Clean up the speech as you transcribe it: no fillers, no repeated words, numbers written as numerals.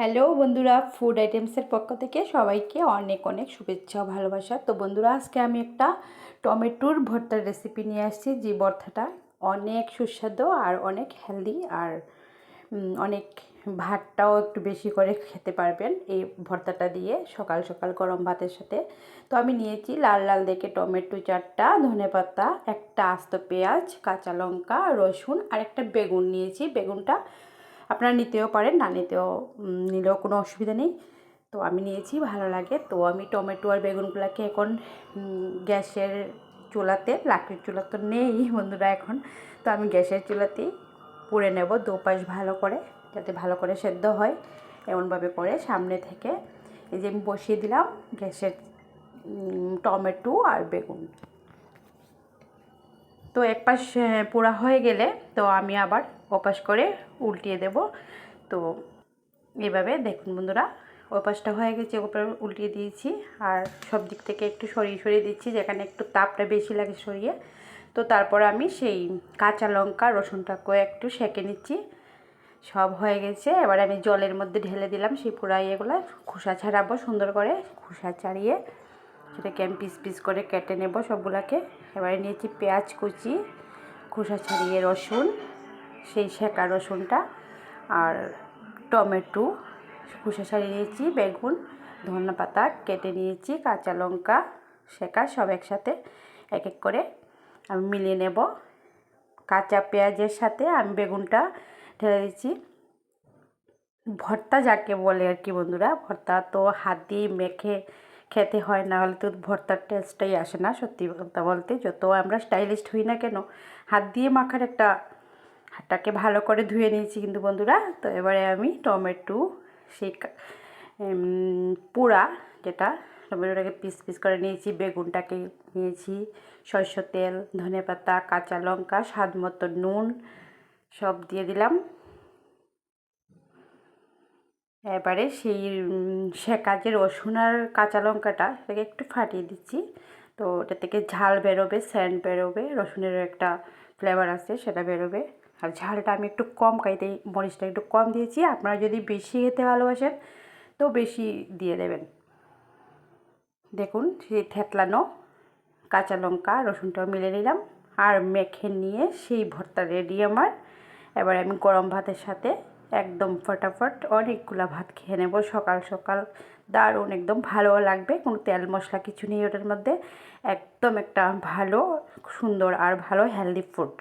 Hello বন্ধুরা, food আইটেমসের পক্ষ থেকে সবাইকে অনেক অনেক শুভেচ্ছা ও ভালোবাসা। তো বন্ধুরা, আজকে আমি একটা টমেটোর ভর্তার রেসিপি নিয়ে আসছি, যে ভর্তাটা অনেক সুস্বাদু আর অনেক হেলদি, আর অনেক ভাতটাও একটু বেশি করে খেতে পারবেন এই ভর্তাটা দিয়ে সকাল সকাল গরম ভাতের সাথে। তো আমি নিয়েছি লাল লাল দেখে টমেটো 4টা, ধনেপাতা, একটা আস্ত পেঁয়াজ, কাঁচা লঙ্কা, রসুন আর একটা বেগুন নিয়েছি। বেগুনটা আপনারা নিতেও পারেন, না নিলেও কোনো অসুবিধা নেই। তো আমি নিয়েছি, ভালো লাগে। তো আমি টমেটো আর বেগুনগুলোকে এখন গ্যাসের চুলাতে, লাকড়ির চুলা তো নেই বন্ধুরা এখন, তো আমি গ্যাসের চুলাতেই পুড়ে নেব দুপাশ ভালো করে, যাতে ভালো করে সেদ্ধ হয়। এমনভাবে করে সামনে থেকে এই যে আমি বসিয়ে দিলাম গ্যাসের টমেটো আর বেগুন। তো এক পাশ পোড়া হয়ে গেলে তো আমি আবার ওপাশ করে উল্টিয়ে দেব। তো এভাবে দেখুন বন্ধুরা, ওপাশটা হয়ে গেছে, ওপরে উল্টিয়ে দিয়েছি। আর সব দিক থেকে একটু সরিয়ে সরিয়ে দিচ্ছি, যেখানে একটু তাপটা বেশি লাগে সরিয়ে। তো তারপর আমি সেই কাঁচা লঙ্কা রসুনটাকেও একটু সেঁকে নিচ্ছি। সব হয়ে গেছে, এবার আমি জলের মধ্যে ঢেলে দিলাম সেই পোড়া ইয়েগুলো। খোসা ছাড়াবো সুন্দর করে, খোসা ছাড়িয়ে সেটাকে আমি পিস পিস করে কেটে নেব সবগুলোকে। এবারে নিয়েছি পেঁয়াজ কুচি, খোসা ছাড়িয়ে রসুন, সেই সেঁকা রসুনটা, আর টমেটো খোসা ছাড়িয়ে নিয়েছি, বেগুন, ধনেপাতা কেটে নিয়েছি, কাঁচা লঙ্কা সেঁকা, সব একসাথে এক এক করে আমি মিলিয়ে নেব। কাঁচা পেঁয়াজের সাথে আমি বেগুনটা ঢেলে দিচ্ছি। ভর্তা যাকে বলে আর কি বন্ধুরা, ভর্তা তো হাত দিয়ে মেখে খেতে হয়, না হলে তো ভর্তার টেস্টটাই আসে না। সত্যি কথা বলতে, যত আমরা স্টাইলিস্ট হই না কেন, হাত দিয়ে মাখার একটা, হাতটাকে ভালো করে ধুয়ে নিয়েছি কিন্তু বন্ধুরা। তো এবারে আমি টমেটো সেই পোড়া, যেটা টমেটোটাকে পিস পিস করে নিয়েছি, বেগুনটাকে নিয়েছি, সরষের তেল, ধনেপাতা, কাঁচা লঙ্কা, স্বাদ মতো নুন সব দিয়ে দিলাম। এবারে সেই সেঁকা যে রসুন আর কাঁচা লঙ্কাটা, সেটাকে একটু ফাটিয়ে দিচ্ছি। তো ওটা থেকে ঝাল বেরোবে, স্যান্ড বেরোবে, রসুনেরও একটা ফ্লেভার আছে, সেটা বেরোবে। আর ঝালটা আমি একটু কম খাই, তাই মরিচটা একটু কম দিয়েছি। আপনারা যদি বেশি খেতে ভালোবাসেন তো বেশি দিয়ে দেবেন। দেখুন, সেই থেতলানো কাঁচা লঙ্কা রসুনটাও মিলে নিলাম, আর মেখে নিয়ে সেই ভর্তা রেডি আমার। এবার আমি গরম ভাতের সাথে একদম ফটাফট অনেকগুলো ভাত খেয়ে নেব সকাল সকাল। দারুণ, একদম ভালো লাগবে, কোনো তেল মশলা কিছু নেই ওটার মধ্যে। একদম একটা ভালো, সুন্দর আর ভালো হেলদি ফুড।